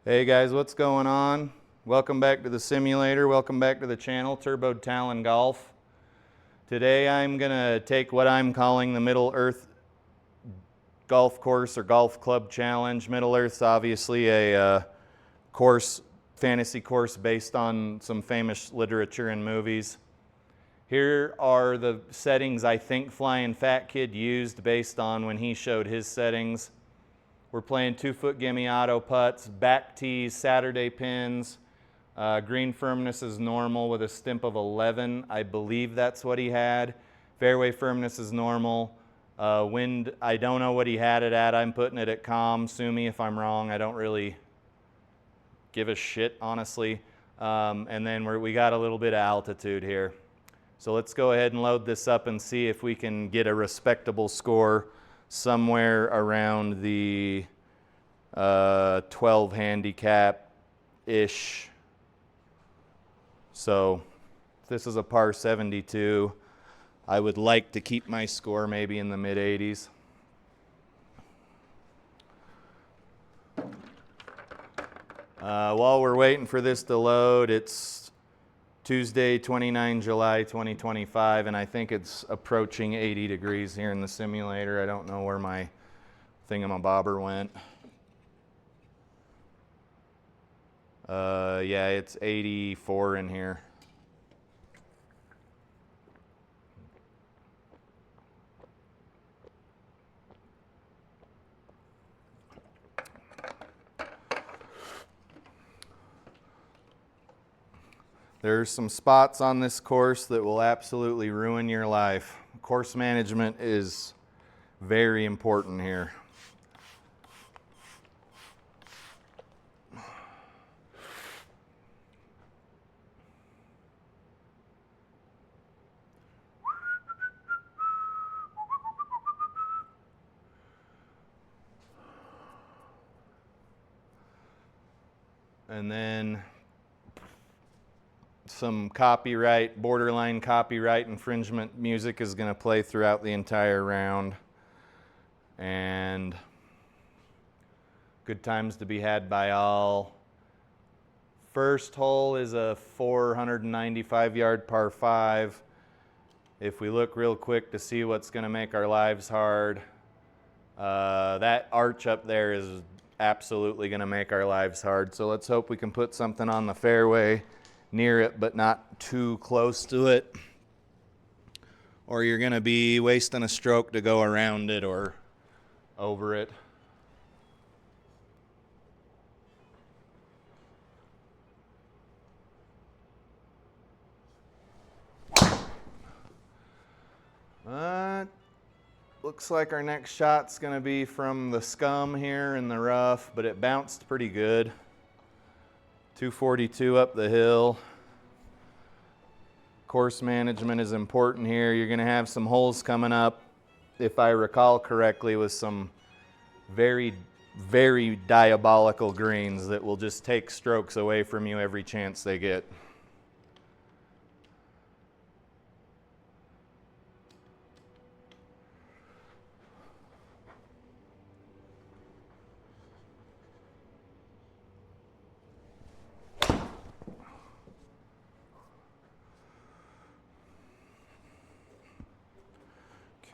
Hey guys, what's going on? Welcome back to the simulator. Welcome back to the channel, Turbo Talon Golf. Today I'm gonna take what I'm calling the Middle Earth Golf Course or Golf Club Challenge. Middle Earth's obviously a fantasy course based on some famous literature and movies. Here are the settings I think Flying Fat Kid used based on when he showed his settings. We're playing 2-foot gimme auto putts, back tees, Saturday pins. Green firmness is normal with a stimp of 11. I believe that's what he had. Fairway firmness is normal. Wind, I don't know what he had it at. I'm putting it at calm. Sue me if I'm wrong. I don't really give a shit, honestly. And then we got a little bit of altitude here. So let's go ahead and load this up and see if we can get a respectable score somewhere around the 12 handicap-ish. So this is a par 72. I would like to keep my score maybe in the mid-80s. While we're waiting for this to load, it's Tuesday, 29 July 2025, and I think it's approaching 80 degrees here in the simulator. I don't know where my thingamabobber went. Yeah, it's 84 in here. There's some spots on this course that will absolutely ruin your life. Course management is very important here. And then some copyright, borderline copyright infringement music is going to play throughout the entire round. And good times to be had by all. First hole is a 495-yard par 5. If we look real quick to see what's going to make our lives hard, that arch up there is absolutely going to make our lives hard. So let's hope we can put something on the fairway near it, but not too close to it, or you're going to be wasting a stroke to go around it or over it. Looks like our next shot's going to be from the scum here in the rough, but it bounced pretty good. 242 up the hill. Course management is important here. You're going to have some holes coming up, if I recall correctly, with some very, very diabolical greens that will just take strokes away from you every chance they get.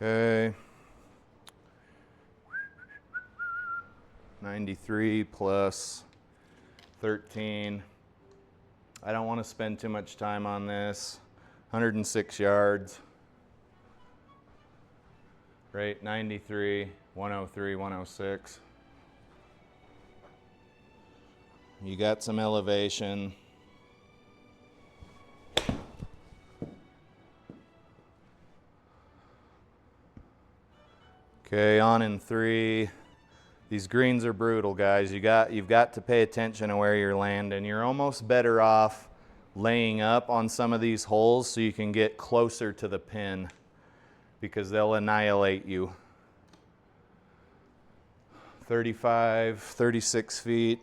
Okay, 93 plus 13. I don't want to spend too much time on this. 106 yards. Right, 93, 103, 106. You got some elevation. Okay, on in 3. These greens are brutal, guys. You've got to pay attention to where you're landing. You're almost better off laying up on some of these holes so you can get closer to the pin, because they'll annihilate you. 35, 36 feet.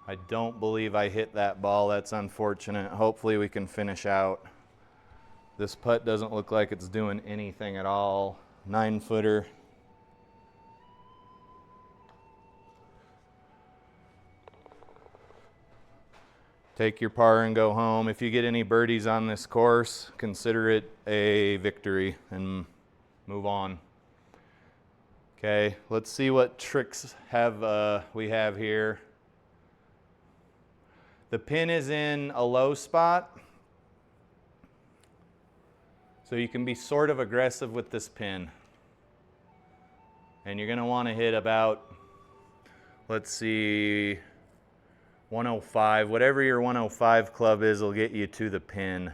I don't believe I hit that ball. That's unfortunate. Hopefully we can finish out. This putt doesn't look like it's doing anything at all. 9-footer. Take your par and go home. If you get any birdies on this course, consider it a victory and move on. Okay, let's see what tricks we have here. The pin is in a low spot, so you can be sort of aggressive with this pin. And you're going to want to hit about, let's see, 105. Whatever your 105 club is will get you to the pin.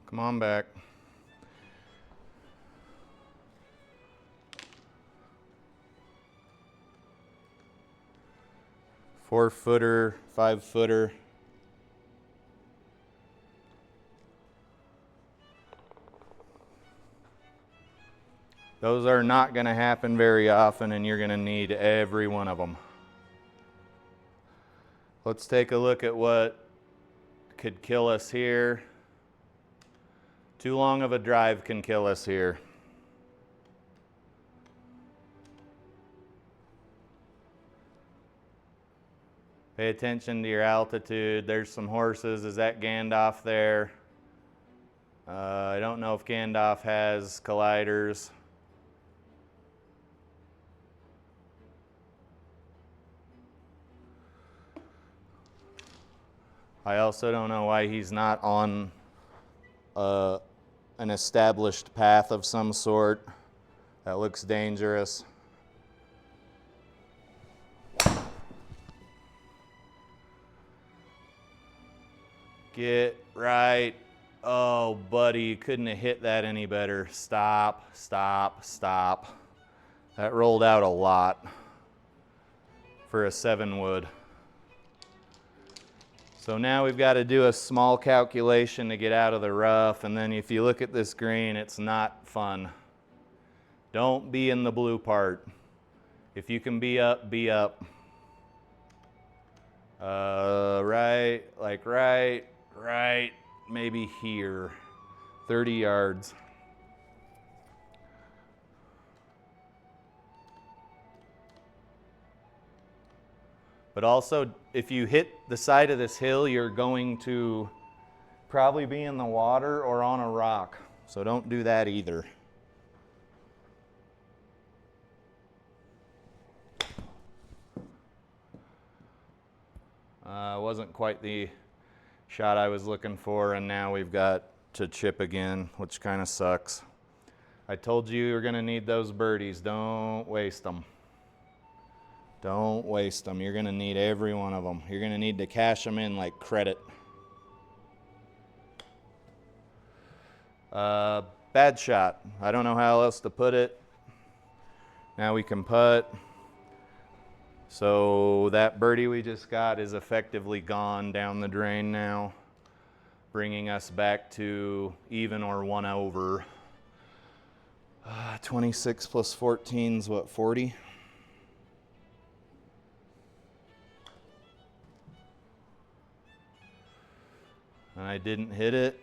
Come on back. Four-footer, 5-footer. Those are not going to happen very often, and you're going to need every one of them. Let's take a look at what could kill us here. Too long of a drive can kill us here. Pay attention to your altitude. There's some horses. Is that Gandalf there? I don't know if Gandalf has colliders. I also don't know why he's not on an established path of some sort. That looks dangerous. Get right. Oh, buddy, you couldn't have hit that any better. Stop, stop, stop. That rolled out a lot for a 7-wood. So now we've got to do a small calculation to get out of the rough, and then if you look at this green, it's not fun. Don't be in the blue part. If you can be up, be up. Right, like right, maybe here. 30 yards. But also, if you hit the side of this hill, you're going to probably be in the water or on a rock. So don't do that either. Wasn't quite the shot I was looking for, and now we've got to chip again, which kind of sucks. I told you you're going to need those birdies. Don't waste them. Don't waste them. You're going to need every one of them. You're going to need to cash them in like credit. Bad shot. I don't know how else to put it. Now we can putt. So that birdie we just got is effectively gone down the drain now, bringing us back to even or one over. 26 plus 14 is what, 40? And I didn't hit it.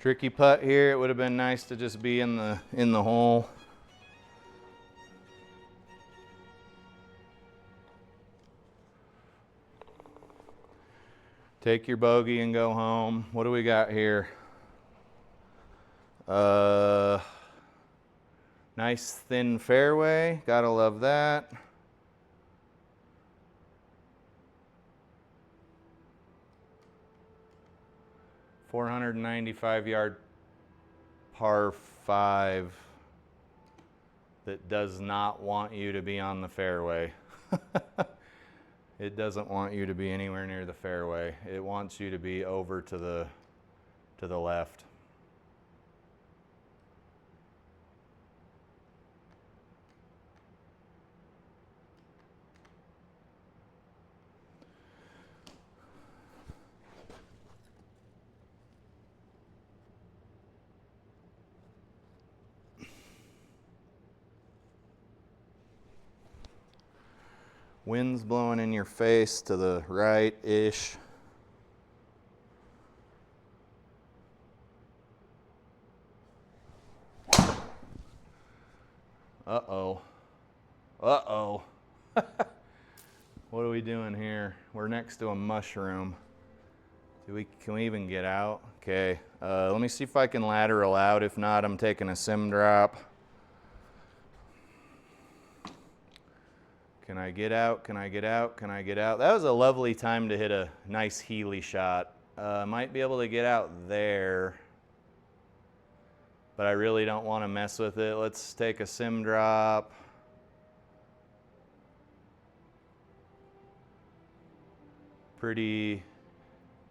Tricky putt here. It would have been nice to just be in the hole. Take your bogey and go home. What do we got here? Nice thin fairway. Gotta love that. .495-yard par 5 that does not want you to be on the fairway. It doesn't want you to be anywhere near the fairway. It wants you to be over to the left. Wind's blowing in your face to the right-ish. Uh-oh. Uh-oh. What are we doing here? We're next to a mushroom. Can we even get out? Okay, let me see if I can lateral out. If not, I'm taking a sim drop. Can I get out? Can I get out? Can I get out? That was a lovely time to hit a nice Healy shot. Might be able to get out there, but I really don't want to mess with it. Let's take a sim drop. Pretty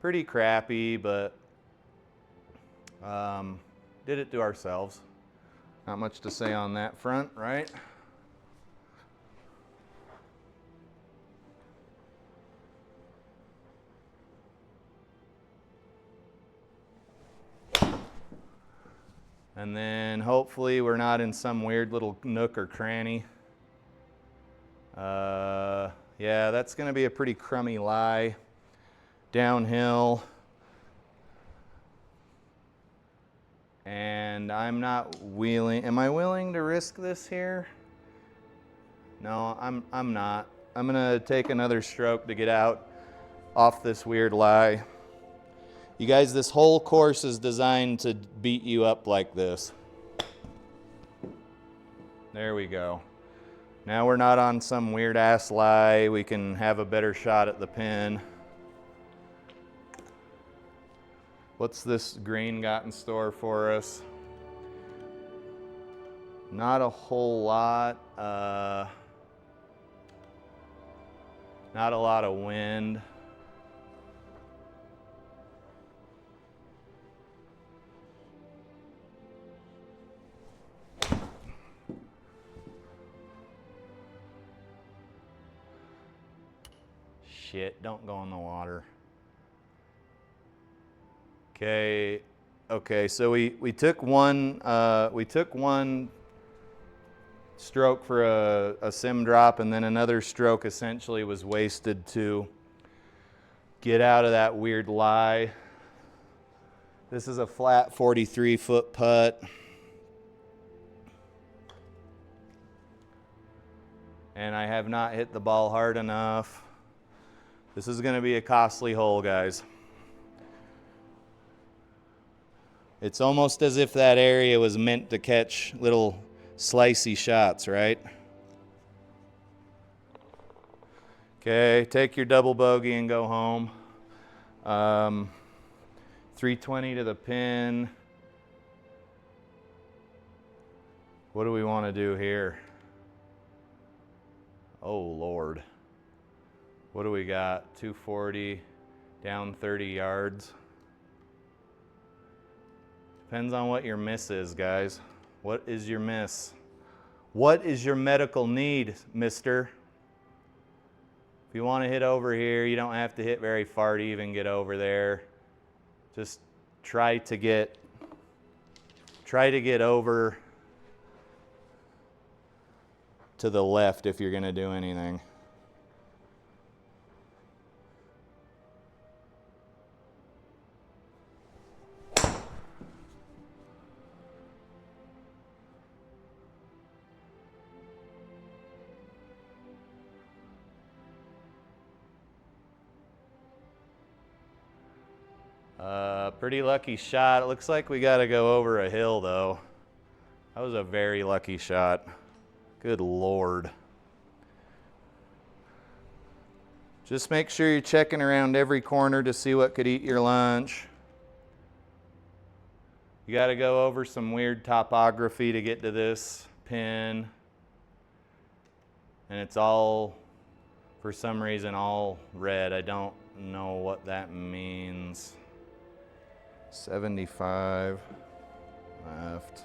crappy, but did it to ourselves. Not much to say on that front, right? And then hopefully we're not in some weird little nook or cranny. Yeah, that's gonna be a pretty crummy lie. Downhill. And I'm not willing, am I willing to risk this here? No, I'm not. I'm gonna take another stroke to get out off this weird lie. You guys, this whole course is designed to beat you up like this. There we go. Now we're not on some weird ass lie. We can have a better shot at the pin. What's this green got in store for us? Not a whole lot. Not a lot of wind. Shit, don't go in the water. Okay, so we took one stroke for a sim drop, and then another stroke essentially was wasted to get out of that weird lie. This is a flat 43-foot putt. And I have not hit the ball hard enough. This is gonna be a costly hole, guys. It's almost as if that area was meant to catch little slicey shots, right? Okay, take your double bogey and go home. 320 to the pin. What do we want to do here? Oh, Lord. What do we got? 240, down 30 yards. Depends on what your miss is, guys. What is your miss? What is your medical need, mister? If you want to hit over here, you don't have to hit very far to even get over there. Just try to get over to the left if you're going to do anything. Pretty lucky shot. It looks like we got to go over a hill, though. That was a very lucky shot. Good Lord. Just make sure you're checking around every corner to see what could eat your lunch. You got to go over some weird topography to get to this pin. And it's all, for some reason, all red. I don't know what that means. 75 left.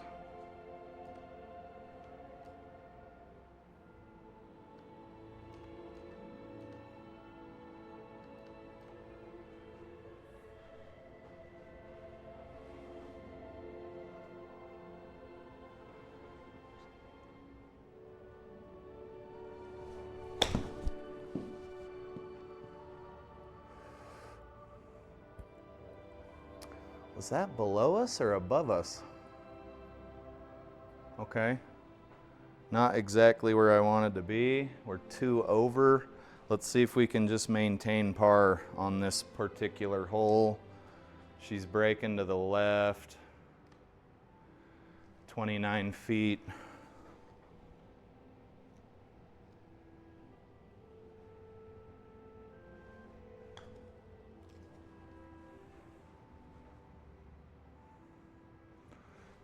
Was that below us or above us? Okay. Not exactly where I wanted to be. We're 2 over. Let's see if we can just maintain par on this particular hole. She's braking to the left. 29 feet.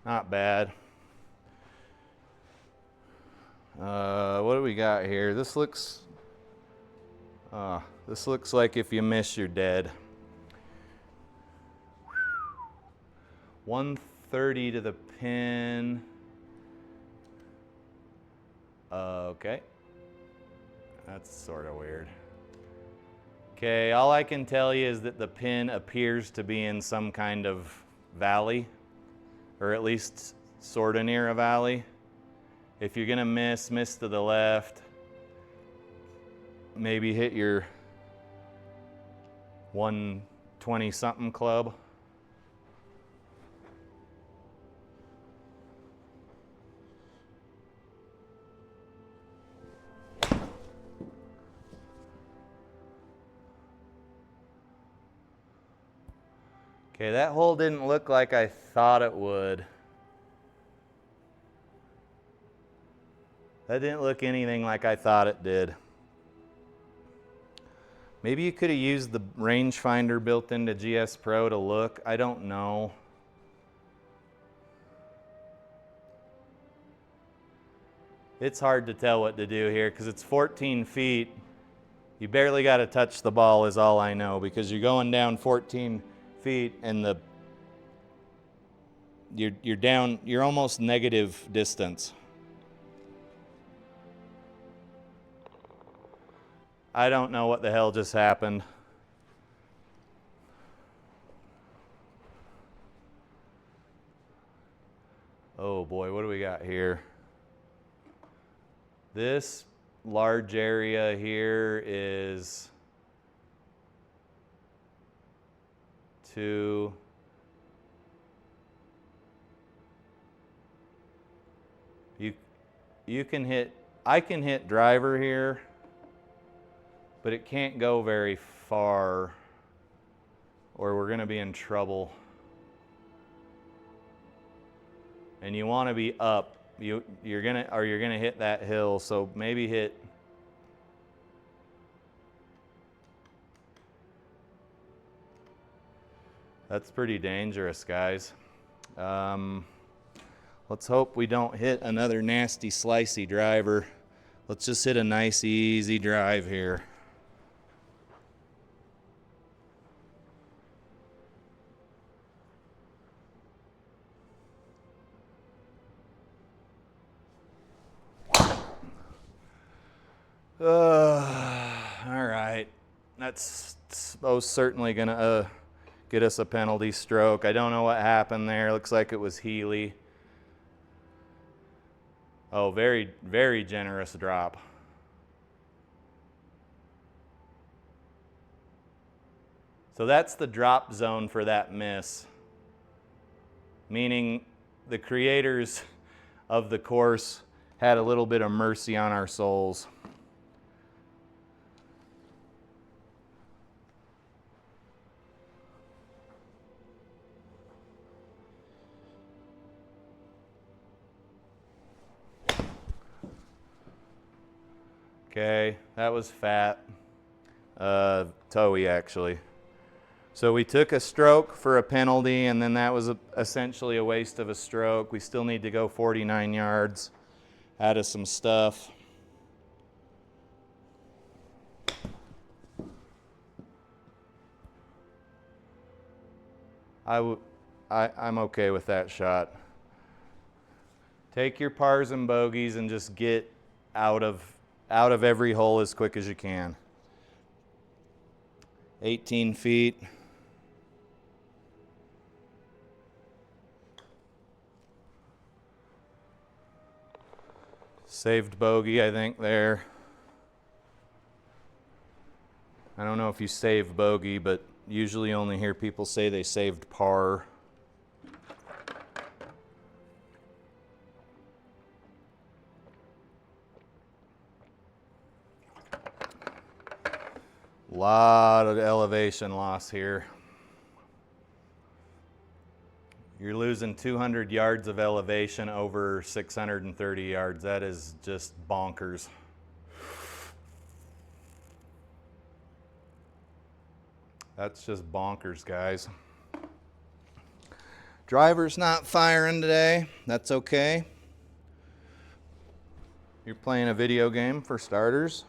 Not bad. What do we got here? This looks like if you miss, you're dead. 130 to the pin. Okay. That's sort of weird. Okay, all I can tell you is that the pin appears to be in some kind of valley, or at least sort of near a valley. If you're gonna miss to the left. Maybe hit your 120 something club. Okay, that hole didn't look like I thought it would. That didn't look anything like I thought it did. Maybe you could have used the rangefinder built into GS Pro to look. I don't know. It's hard to tell what to do here because it's 14 feet. You barely got to touch the ball is all I know, because you're going down 14 feet and you're almost negative distance. I don't know what the hell just happened. Oh boy, what do we got here? This large area here is 2. You can hit, I can hit driver here, but it can't go very far or we're going to be in trouble. And you want to be up. You're going to hit that hill, so maybe hit That's pretty dangerous, guys. Let's hope we don't hit another nasty slicey driver. Let's just hit a nice easy drive here. All right, that's most certainly gonna get us a penalty stroke. I don't know what happened there. Looks like it was Healy. Oh, very, very generous drop. So that's the drop zone for that miss, meaning the creators of the course had a little bit of mercy on our souls. Okay, that was fat. Toey, actually. So we took a stroke for a penalty, and then that was essentially a waste of a stroke. We still need to go 49 yards out of some stuff. I'm okay with that shot. Take your pars and bogeys and just get out of every hole as quick as you can. 18 feet. Saved bogey, I think, there. I don't know if you save bogey, but usually only hear people say they saved par. Lot of elevation loss here. You're losing 200 yards of elevation over 630 yards. That is just bonkers. That's just bonkers, guys. Driver's not firing today. That's okay. You're playing a video game for starters.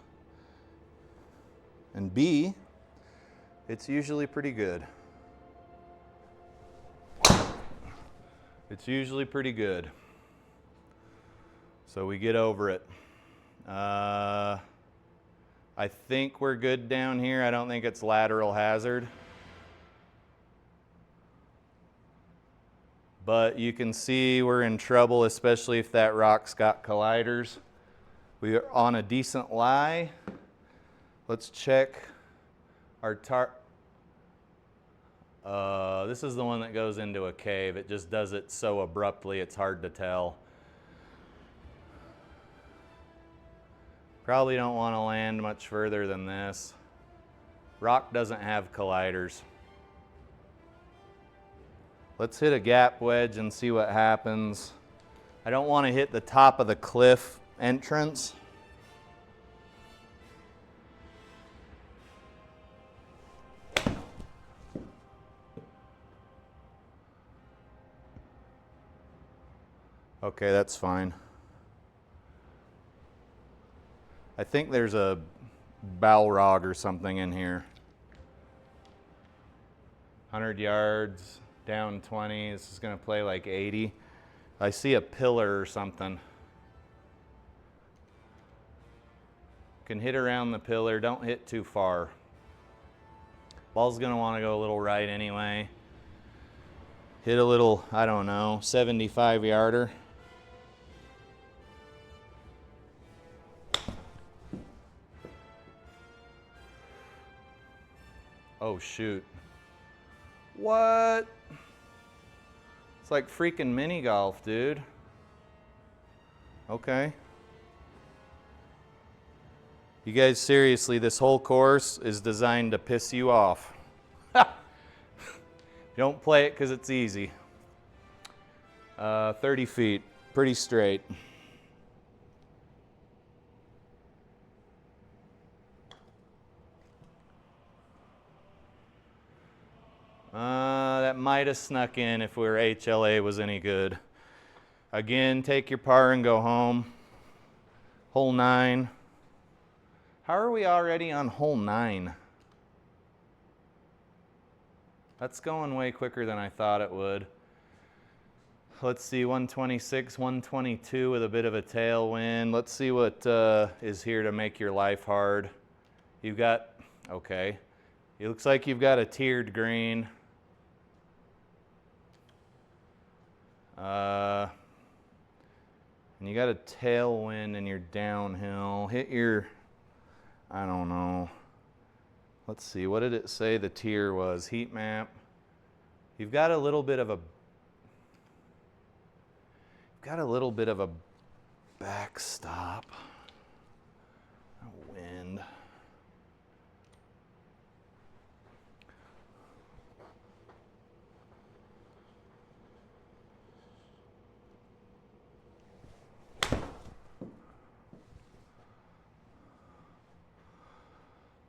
And B, it's usually pretty good. It's usually pretty good. So we get over it. I think we're good down here. I don't think it's lateral hazard. But you can see we're in trouble, especially if that rock's got colliders. We are on a decent lie. Let's check our this is the one that goes into a cave. It just does it so abruptly, it's hard to tell. Probably don't want to land much further than this. Rock doesn't have colliders. Let's hit a gap wedge and see what happens. I don't want to hit the top of the cliff entrance. Okay, that's fine. I think there's a Balrog or something in here. 100 yards, down 20. This is going to play like 80. I see a pillar or something. Can hit around the pillar. Don't hit too far. Ball's going to want to go a little right anyway. Hit a little, I don't know, 75 yarder. Oh shoot. What? It's like freaking mini golf, dude. Okay. You guys, seriously, this whole course is designed to piss you off. Don't play it because it's easy. 30 feet, pretty straight. That might have snuck in if our HLA was any good. Again, take your par and go home. Hole 9. How are we already on hole 9? That's going way quicker than I thought it would. Let's see, 126, 122 with a bit of a tailwind. Let's see what is here to make your life hard. You've got, okay. It looks like you've got a tiered green. And you got a tailwind and you're downhill. Hit your, I don't know. Let's see, what did it say the tier was? Heat map. You've got a little bit of a backstop. Wind.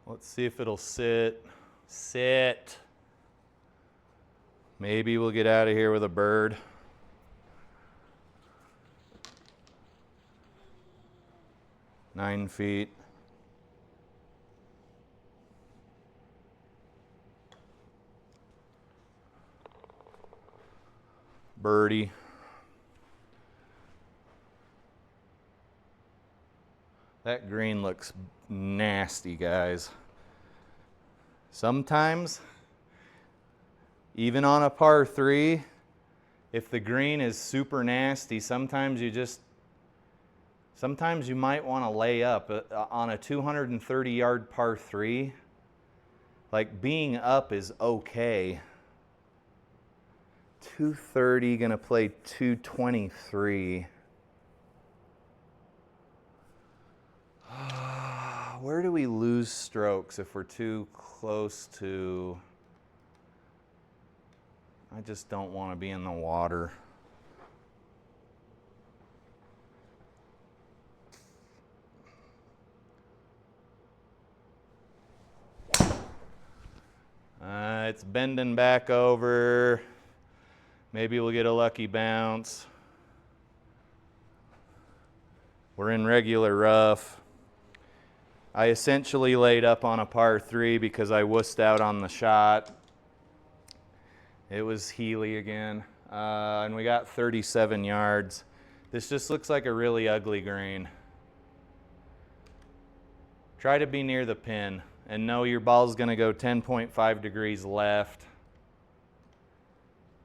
Let's see if it'll sit. Sit. Maybe we'll get out of here with a bird. Nine feet. Birdie. That green looks nasty, guys. Sometimes, even on a par 3, if the green is super nasty, sometimes you might want to lay up. On a 230-yard par 3, like being up is okay. 230, gonna play 223. where do we lose strokes if we're too close to... I just don't want to be in the water. It's bending back over. Maybe we'll get a lucky bounce. We're in regular rough. I essentially laid up on a par 3 because I wussed out on the shot. It was Healy again. And we got 37 yards. This just looks like a really ugly green. Try to be near the pin and know your ball's gonna go 10.5 degrees left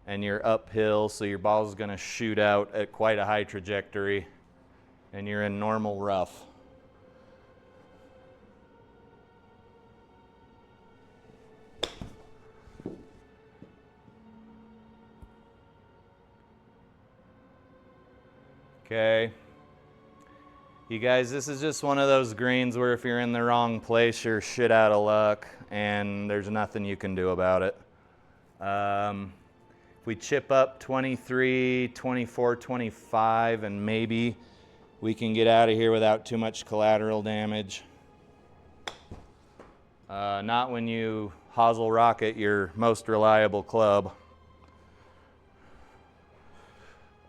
and you're uphill, so your ball's gonna shoot out at quite a high trajectory and you're in normal rough. Okay. You guys, this is just one of those greens where if you're in the wrong place, you're shit out of luck and there's nothing you can do about it. If we chip up 23, 24, 25, and maybe we can get out of here without too much collateral damage. Not when you hosel rocket your most reliable club.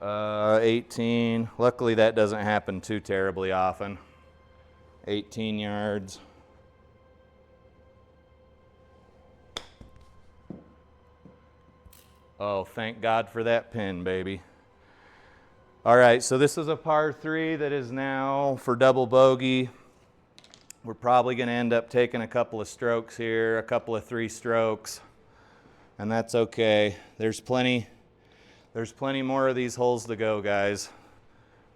18. Luckily that doesn't happen too terribly often. 18 yards. Oh, thank God for that pin, baby. All right, so this is a par 3 that is now for double bogey. We're probably going to end up taking a couple of strokes here, a couple of 3 strokes, and that's okay. There's plenty more of these holes to go, guys.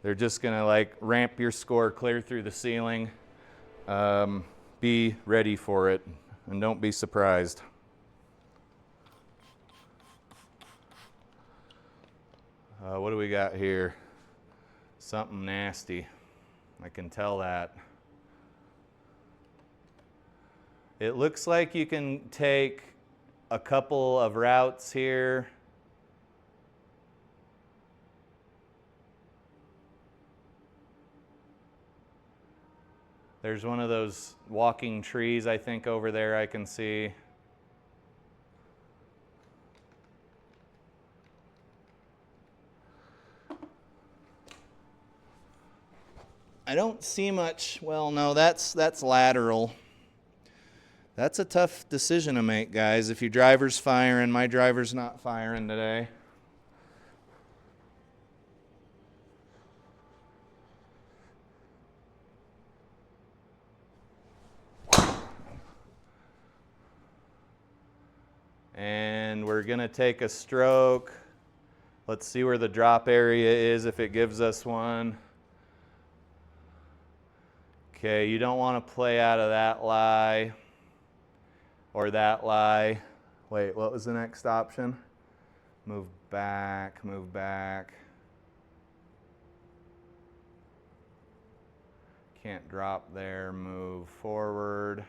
They're just gonna like ramp your score clear through the ceiling. Be ready for it and don't be surprised. What do we got here? Something nasty. I can tell that. It looks like you can take a couple of routes here. There's one of those walking trees, I think, over there I can see. I don't see much. Well, no, that's lateral. That's a tough decision to make, guys. If your driver's firing, my driver's not firing today. And we're gonna take a stroke. Let's see where the drop area is, if it gives us one. Okay, you don't want to play out of that lie or that lie. Wait, what was the next option? Move back, move back. Can't drop there, move forward.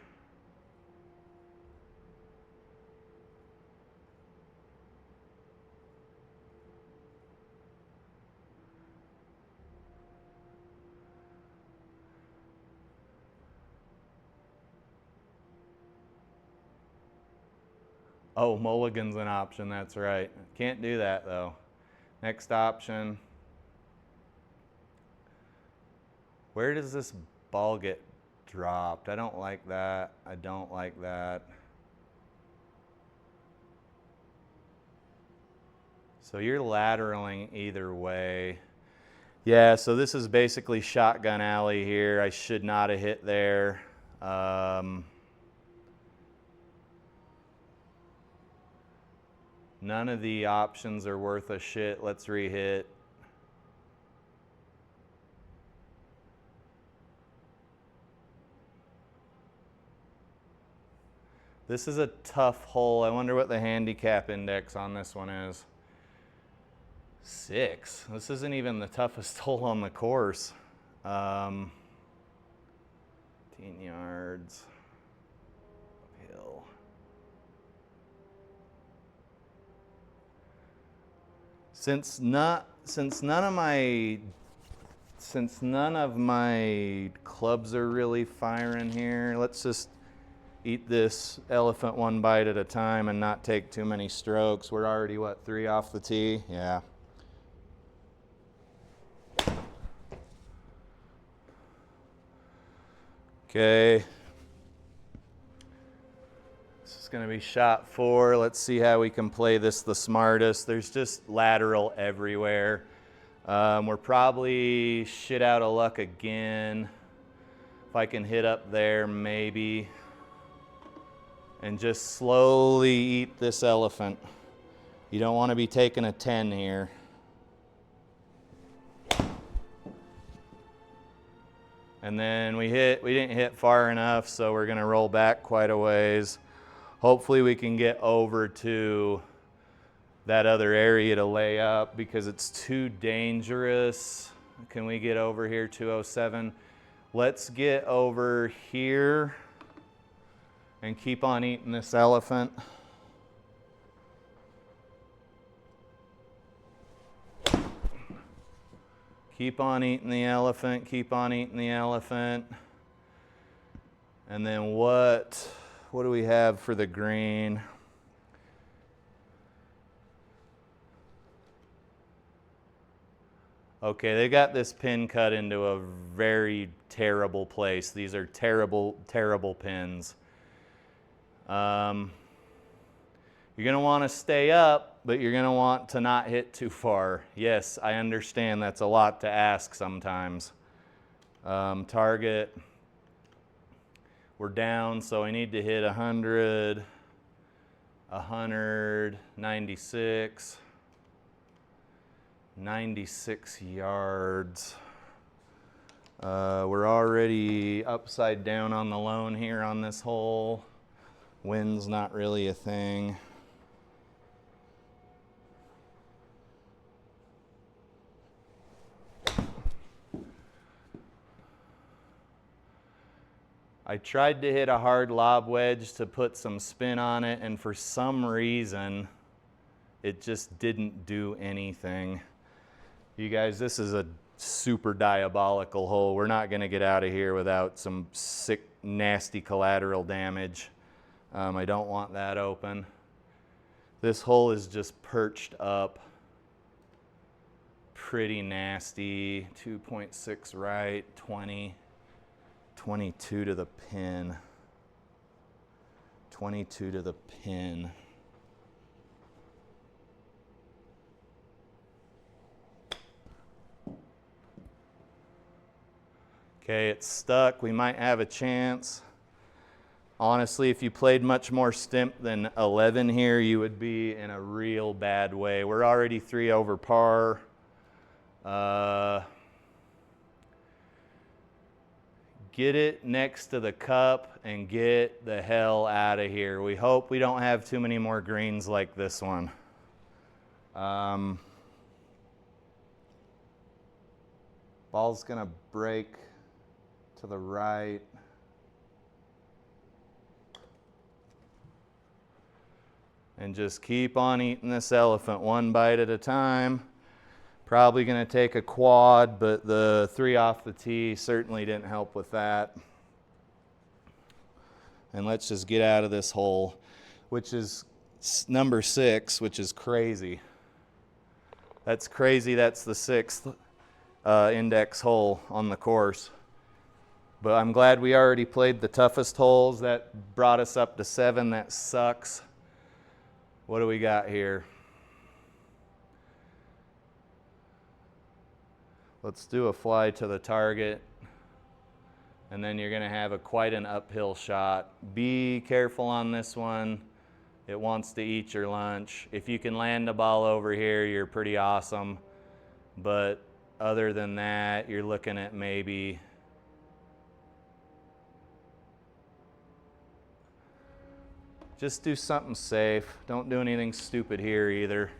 Oh, mulligan's an option, that's right. Can't do that though. Next option. Where does this ball get dropped? I don't like that. I don't like that. So you're lateraling either way. Yeah, so this is basically shotgun alley here. I should not have hit there. None of the options are worth a shit. Let's re-hit. This is a tough hole. I wonder what the handicap index on this one is. 6. This isn't even the toughest hole on the course. Damn 15 yards uphill. Since none of my clubs are really firing here, let's just eat this elephant one bite at a time and not take too many strokes. We're already, what, 3 off the tee? Yeah. Okay. This is going to be shot 4. Let's see how we can play this the smartest. There's just lateral everywhere. We're probably shit out of luck again. If I can hit up there, maybe. And just slowly eat this elephant. You don't want to be taking a 10 here. And then we didn't hit far enough, so we're going to roll back quite a ways. Hopefully we can get over to that other area to lay up because it's too dangerous. Can we get over here, 207? Let's get over here and keep on eating this elephant. Keep on eating the elephant, keep on eating the elephant. And then what do we have for the green? Okay, they got this pin cut into a very terrible place. These are terrible, terrible pins. You're going to want to stay up, but you're going to want to not hit too far. Yes, I understand that's a lot to ask sometimes. Target, we're down, so I need to hit 100, 100, 96, 96 yards. We're already upside down on the lone here on this hole. Wind's not really a thing. I tried to hit a hard lob wedge to put some spin on it, and for some reason, it just didn't do anything. You guys, this is a super diabolical hole. We're not going to get out of here without some sick, nasty collateral damage. I don't want that open. This hole is just perched up. Pretty nasty. 2.6 right, 20. 22 to the pin. 22 to the pin. Okay, it's stuck. We might have a chance. Honestly, if you played much more stimp than 11 here, you would be in a real bad way. We're already 3 over par. Get it next to the cup and get the hell out of here. We hope we don't have too many more greens like this one. Ball's gonna break to the right. And just keep on eating this elephant one bite at a time. Probably going to take a quad, but the 3 off the tee certainly didn't help with that. And let's just get out of this hole, which is number 6, which is crazy. That's crazy. That's the 6th index hole on the course. But I'm glad we already played the toughest holes. That brought us up to 7. That sucks. What do we got here? Let's do a fly to the target. And then you're going to have quite an uphill shot. Be careful on this one. It wants to eat your lunch. If you can land the ball over here, you're pretty awesome. But other than that, you're looking at maybe just do something safe. Don't do anything stupid here either.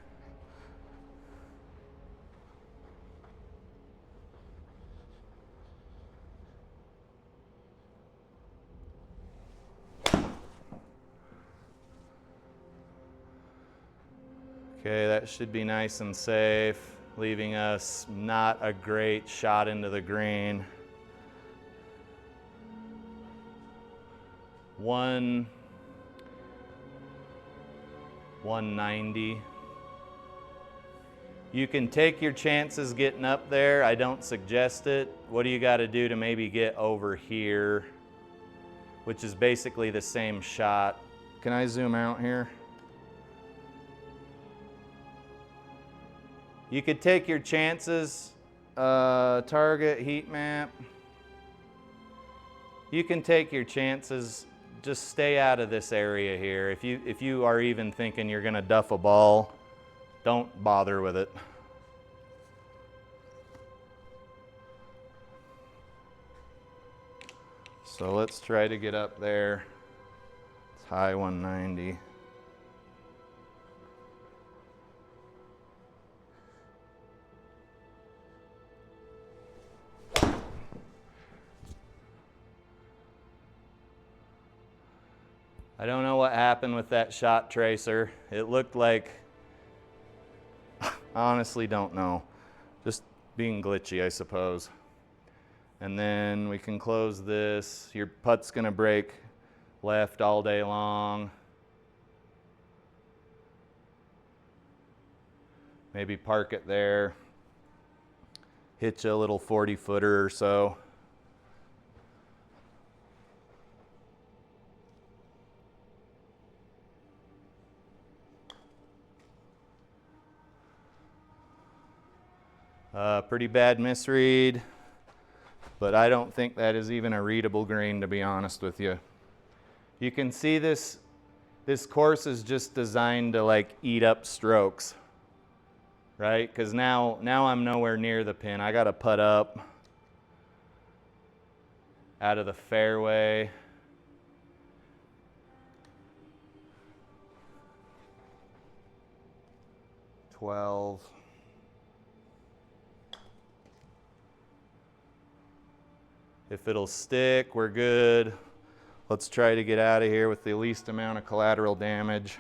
Okay, that should be nice and safe, leaving us not a great shot into the green. 190. You can take your chances getting up there. I don't suggest it. What do you got to do to maybe get over here, which is basically the same shot? Can I zoom out here? You could take your chances, target, heat map. You can take your chances. Just stay out of this area here. If you are even thinking you're gonna duff a ball, don't bother with it. So let's try to get up there. It's high 190. I don't know what happened with that shot tracer. It looked like, I honestly don't know. Just being glitchy, I suppose. And then we can close this. Your putt's gonna break left all day long. Maybe park it there. Hit you a little 40-footer or so. Pretty bad misread, but I don't think that is even a readable green, to be honest with you. You can see this course is just designed to like eat up strokes, right? Because now I'm nowhere near the pin. I got to putt up out of the fairway. $12. If it'll stick, we're good. Let's try to get out of here with the least amount of collateral damage.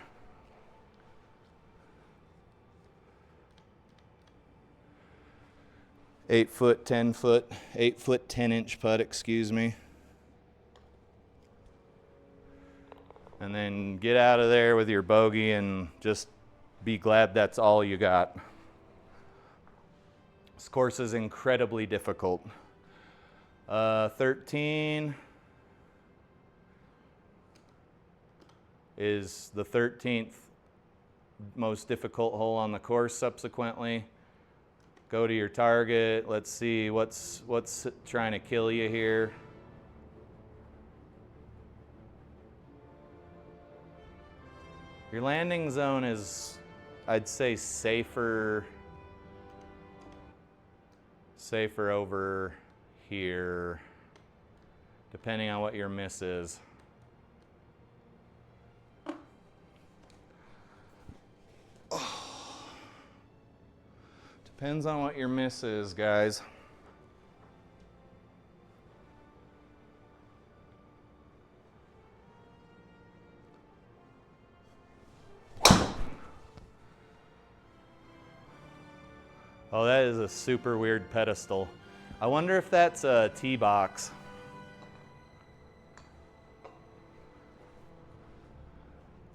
Eight foot, 10 inch putt, excuse me. And then get out of there with your bogey and just be glad that's all you got. This course is incredibly difficult. 13 is the 13th most difficult hole on the course subsequently. Go to your target. Let's see what's trying to kill you here. Your landing zone is, I'd say, safer over here, depending on what your miss is. Depends on what your miss is, guys. Oh, that is a super weird pedestal. I wonder if that's a tee box.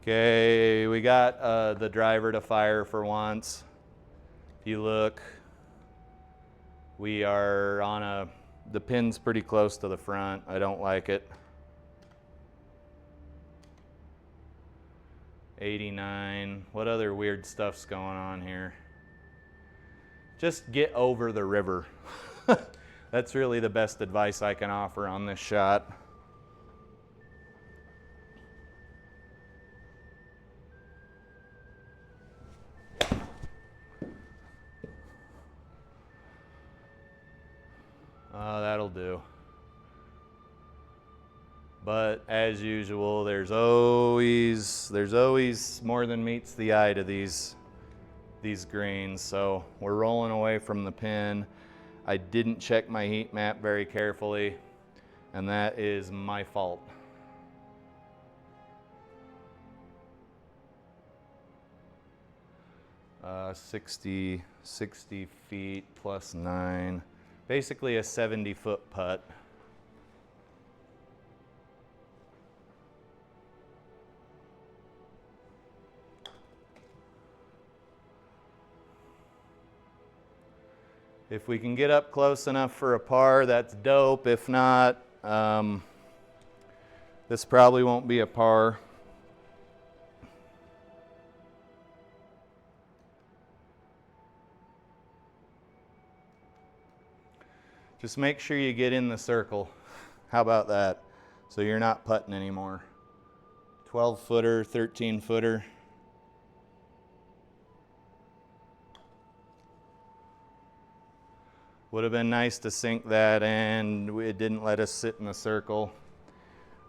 Okay, we got the driver to fire for once. If you look, we are on the pin's pretty close to the front. I don't like it. 89. What other weird stuff's going on here? Just get over the river. That's really the best advice I can offer on this shot. That'll do. But as usual, there's always more than meets the eye to these greens. So we're rolling away from the pin. I didn't check my heat map very carefully, and that is my fault. 60 feet plus 9. Basically a 70-foot putt. If we can get up close enough for a par, that's dope. If not, this probably won't be a par. Just make sure you get in the circle. How about that? So you're not putting anymore. 12-footer, 13-footer. Would have been nice to sink that, and it didn't let us sit in the circle.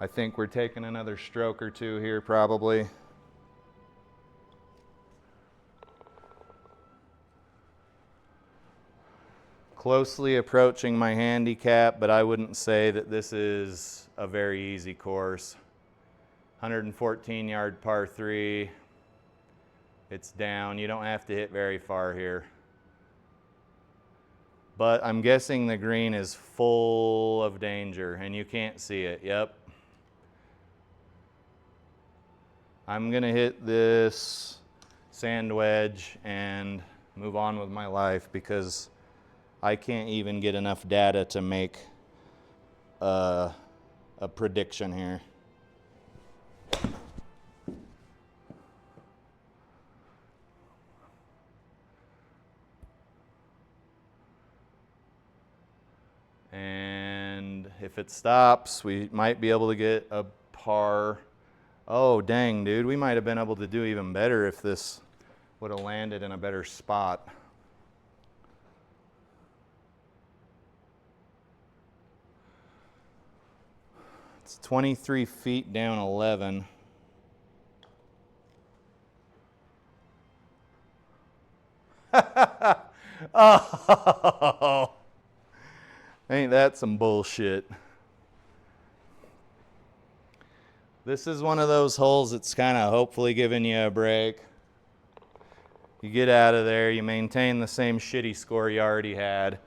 I think we're taking another stroke or two here probably. Closely approaching my handicap, but I wouldn't say that this is a very easy course. 114-yard par 3. It's down. You don't have to hit very far here. But I'm guessing the green is full of danger, and you can't see it. Yep. I'm going to hit this sand wedge and move on with my life because I can't even get enough data to make a prediction here. And if it stops, we might be able to get a par. Oh, dang, dude. We might have been able to do even better if this would have landed in a better spot. It's 23 feet down 11. Oh, ain't that some bullshit? This is one of those holes that's kind of hopefully giving you a break. You get out of there, you maintain the same shitty score you already had,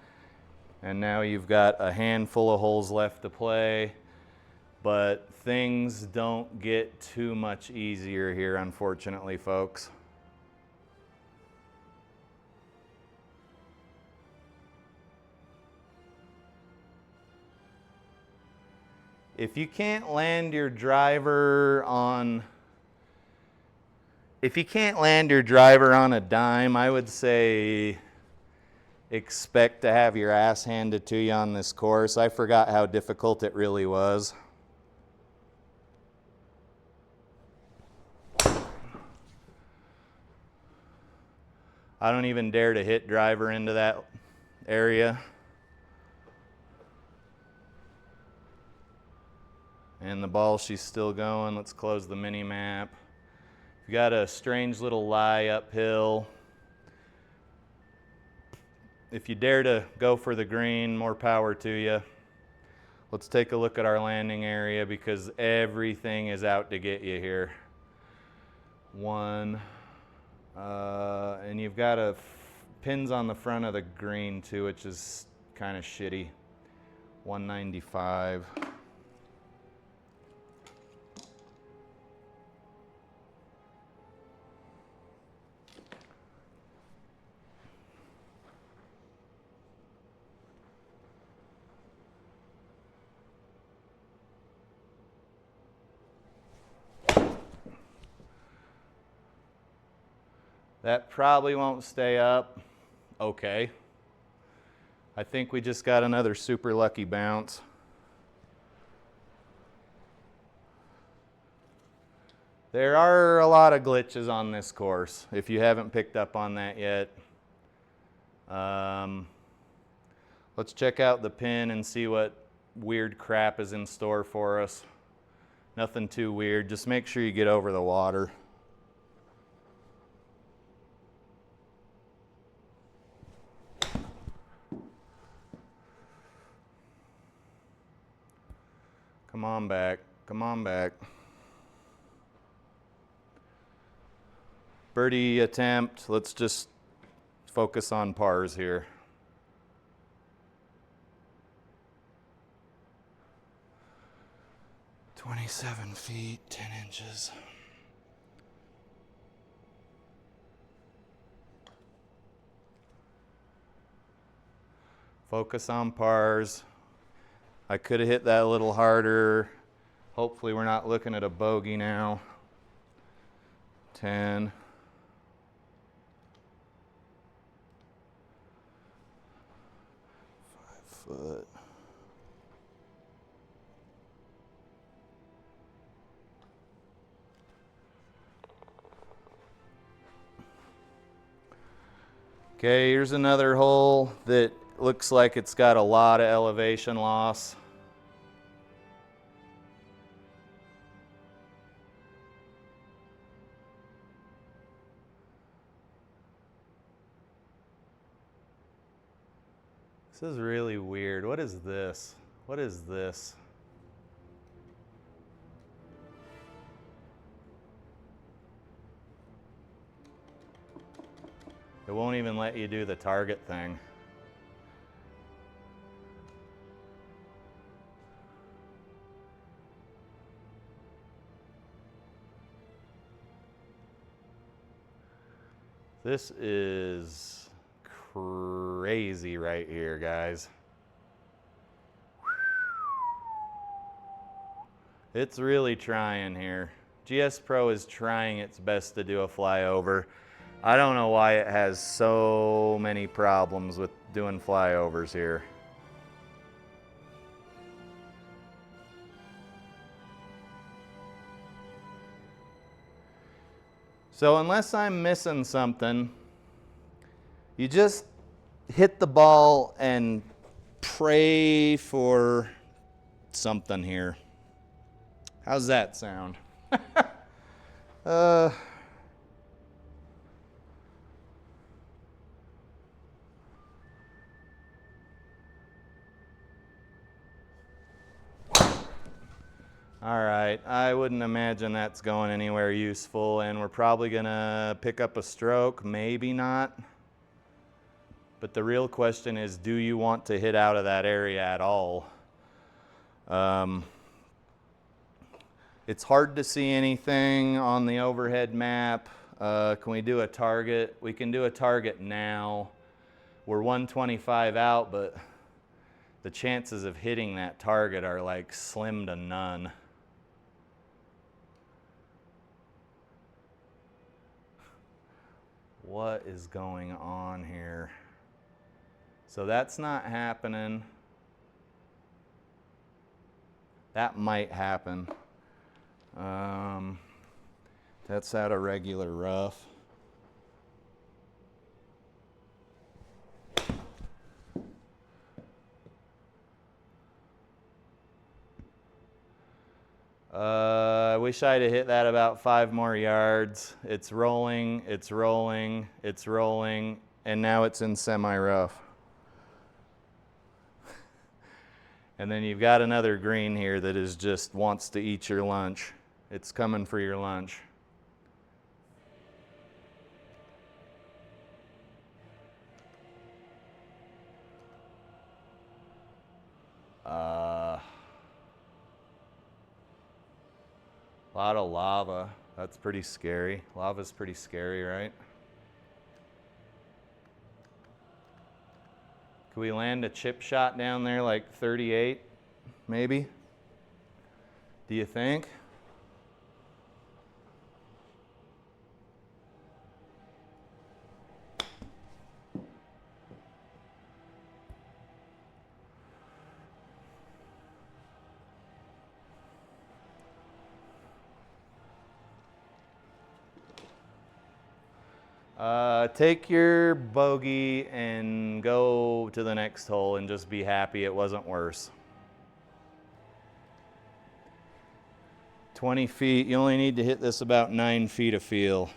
and now you've got a handful of holes left to play, but things don't get too much easier here, unfortunately, folks. If you can't land your driver on a dime, I would say expect to have your ass handed to you on this course. I forgot how difficult it really was. I don't even dare to hit driver into that area. And the ball, she's still going. Let's close the mini map. You got a strange little lie uphill. If you dare to go for the green, more power to you. Let's take a look at our landing area because everything is out to get you here. One, and you've got pins on the front of the green too, which is kind of shitty. 195. That probably won't stay up. Okay. I think we just got another super lucky bounce. There are a lot of glitches on this course, if you haven't picked up on that yet. Let's check out the pin and see what weird crap is in store for us. Nothing too weird, just make sure you get over the water. Come on back, come on back. birdie attempt. Let's just focus on pars here. "27 feet, 10 inches. Focus on pars. I could have hit that a little harder. Hopefully we're not looking at a bogey now. 10. Foot. Okay, here's another hole that looks like it's got a lot of elevation loss. This is really weird. What is this? What is this? It won't even let you do the target thing. This is crazy right here, guys. It's really trying here. GS Pro is trying its best to do a flyover. I don't know why it has so many problems with doing flyovers here. So unless I'm missing something, you just hit the ball and pray for something here. How's that sound? All right, I wouldn't imagine that's going anywhere useful, and we're probably gonna pick up a stroke, maybe not. But the real question is, do you want to hit out of that area at all? It's hard to see anything on the overhead map. Can we do a target? We can do a target now. We're 125 out, but the chances of hitting that target are like slim to none. What is going on here? So that's not happening. That might happen. That's out of regular rough. I wish I'd have hit that about 5 more yards. It's rolling, it's rolling, it's rolling, and now it's in semi-rough. And then you've got another green here that is just wants to eat your lunch. It's coming for your lunch. A lot of lava. That's pretty scary. Lava's pretty scary, right? Could we land a chip shot down there like 38, maybe? Do you think? Take your bogey and go to the next hole and just be happy it wasn't worse. 20 feet, you only need to hit this about 9 feet of feel.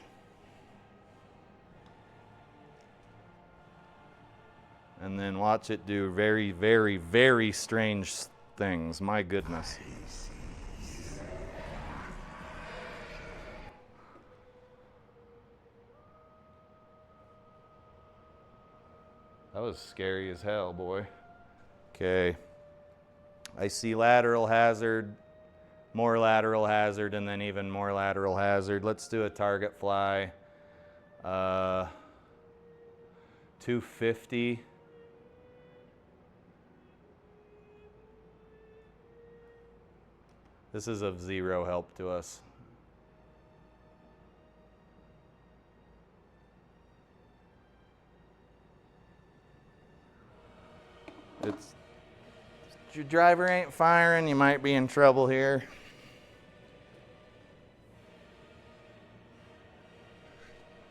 And then watch it do very, very, very strange things. My goodness. was scary as hell, boy. Okay. I see lateral hazard, more lateral hazard, and then even more lateral hazard. Let's do a target fly. 250. This is of zero help to us. If your driver ain't firing, you might be in trouble here.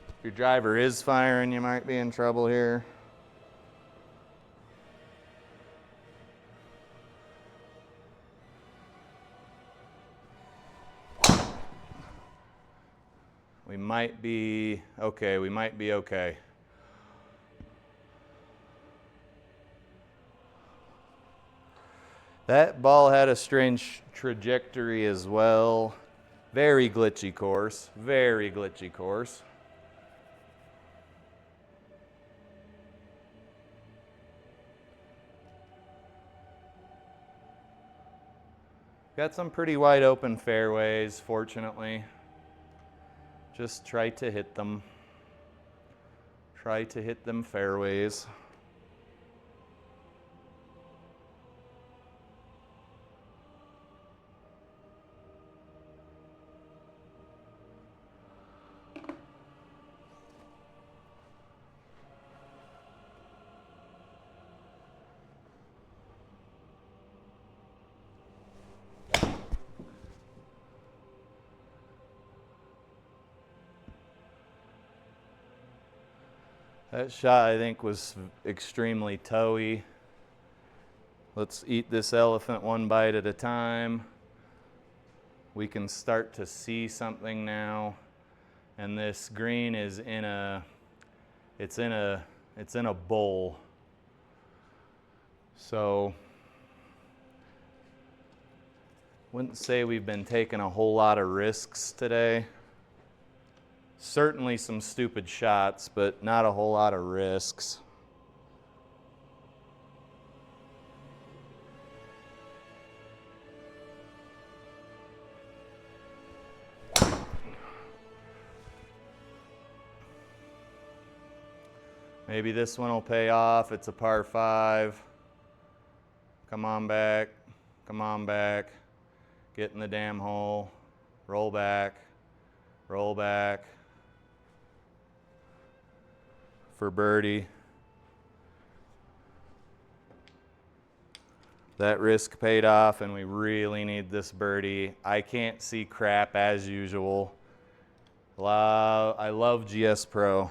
If your driver is firing, you might be in trouble here. We might be okay. We might be okay. That ball had a strange trajectory as well. Very glitchy course. Very glitchy course. Got some pretty wide open fairways, fortunately. Just try to hit them. Try to hit them fairways. That shot, I think, was extremely toey. Let's eat this elephant one bite at a time. We can start to see something now. And this green is in a, it's in a bowl. So, wouldn't say we've been taking a whole lot of risks today. Certainly some stupid shots, but not a whole lot of risks. Maybe this one will pay off. It's a par 5. Come on back. Come on back. Get in the damn hole. Roll back. Roll back. For birdie. That risk paid off, and we really need this birdie. I can't see crap as usual. I love GS Pro.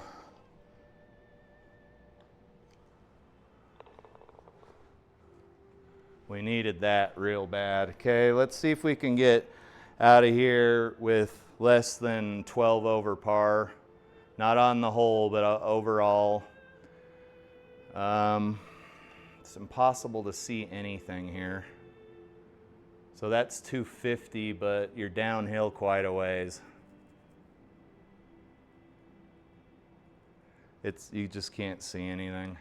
We needed that real bad. Okay, let's see if we can get out of here with less than 12 over par. Not on the hole, but overall. It's impossible to see anything here. So that's 250, but you're downhill quite a ways. You just can't see anything.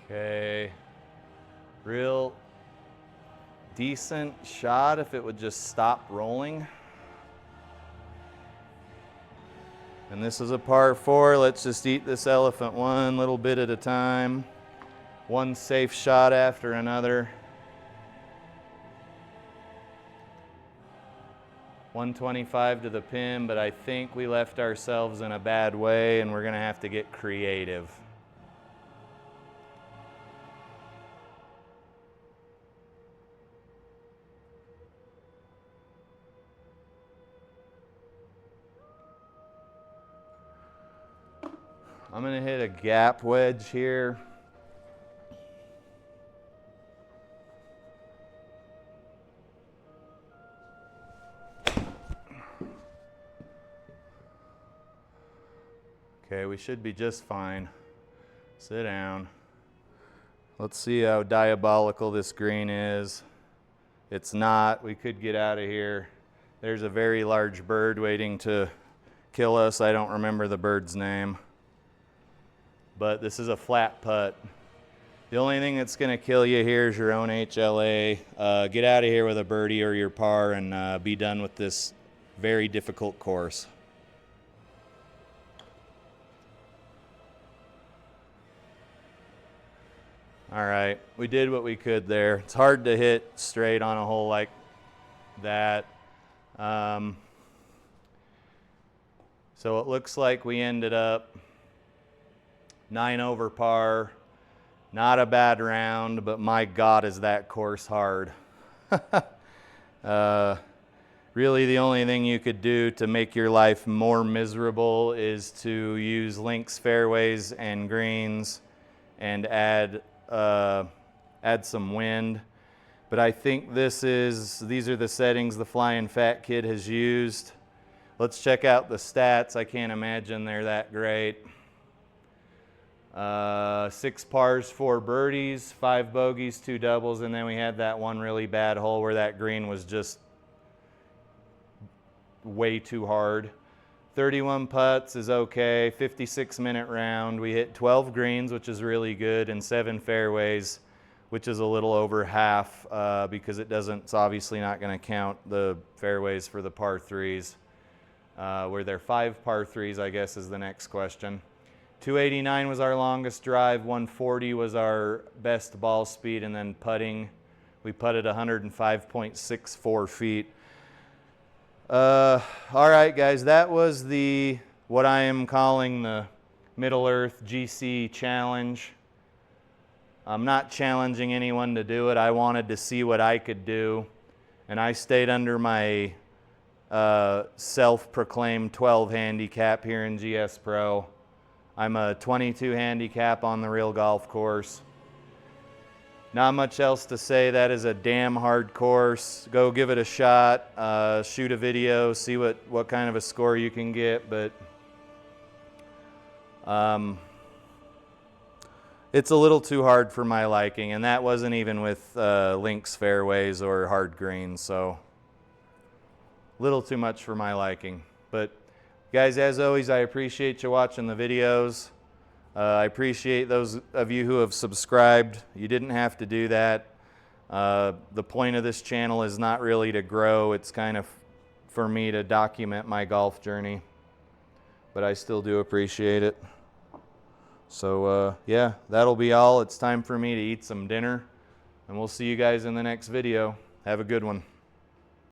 Okay, real decent shot if it would just stop rolling. And this is a par 4. Let's just eat this elephant one little bit at a time. One safe shot after another. 125 to the pin, but I think we left ourselves in a bad way and we're gonna have to get creative. I'm gonna hit a gap wedge here. Okay, we should be just fine. Sit down. Let's see how diabolical this green is. It's not. We could get out of here. There's a very large bird waiting to kill us. I don't remember the bird's name. But this is a flat putt. The only thing that's going to kill you here is your own HLA. Get out of here with a birdie or your par and be done with this very difficult course. All right, we did what we could there. It's hard to hit straight on a hole like that. So it looks like we ended up 9 over par. Not a bad round, but my God, is that course hard. Really, the only thing you could do to make your life more miserable is to use links, fairways, and greens and add some wind. But I think these are the settings the Flying Fat Kid has used. Let's check out the stats. I can't imagine they're that great. 6 pars, 4 birdies, 5 bogeys, 2 doubles, and then we had that one really bad hole where that green was just way too hard. 31 putts is okay. 56-minute round. We hit 12 greens, which is really good, and 7 fairways, which is a little over half because it's obviously not going to count the fairways for the par 3s. Were there 5 par 3s, I guess, is the next question. 289 was our longest drive. 140 was our best ball speed, and then putting, we putted 105.64 feet. All right, guys, that was what I am calling the Middle Earth GC Challenge. I'm not challenging anyone to do it. I wanted to see what I could do, and I stayed under my self-proclaimed 12 handicap here in GS Pro. I'm a 22 handicap on the real golf course. Not much else to say. That is a damn hard course. Go give it a shot. Shoot a video. See what kind of a score you can get. But it's a little too hard for my liking, and that wasn't even with links, fairways, or hard greens. So a little too much for my liking. But guys, as always, I appreciate you watching the videos. I appreciate those of you who have subscribed. You didn't have to do that. The point of this channel is not really to grow. It's kind of for me to document my golf journey. But I still do appreciate it. So yeah, that'll be all. It's time for me to eat some dinner. And we'll see you guys in the next video. Have a good one.